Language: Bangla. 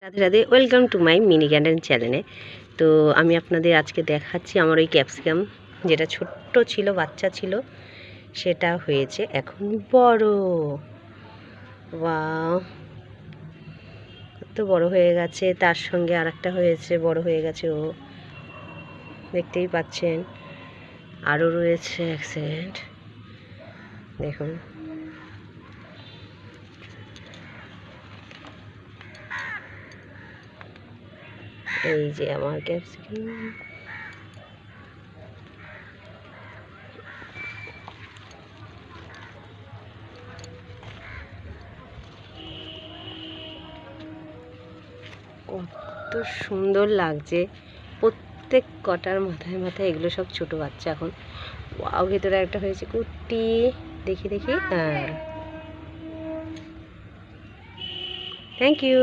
Radhe Radhe, welcome to my mini garden চ্যানেলে। তো আমি আপনাদের আজকে দেখাচ্ছি আমার ওই ক্যাপসিকাম, যেটা ছোট্ট ছিল, বাচ্চা ছিল, সেটা হয়েছে এখন বড়। ওয়াও, কত বড় হয়ে গেছে। তার সঙ্গে আর একটা হয়েছে, বড় হয়ে গেছে ও, দেখতেই পাচ্ছেন। আরও রয়েছে, এক সেকেন্ড দেখুন। এই যে আমার ক্যাপসিকাম। কত সুন্দর লাগছে, প্রত্যেক কটার মাথায় মাথায় এগুলো সব ছোট বাচ্চা এখন। ওয়াও, ভেতরে একটা হয়েছে কুটি, দেখি দেখি। হ্যাঁ, থ্যাংক ইউ।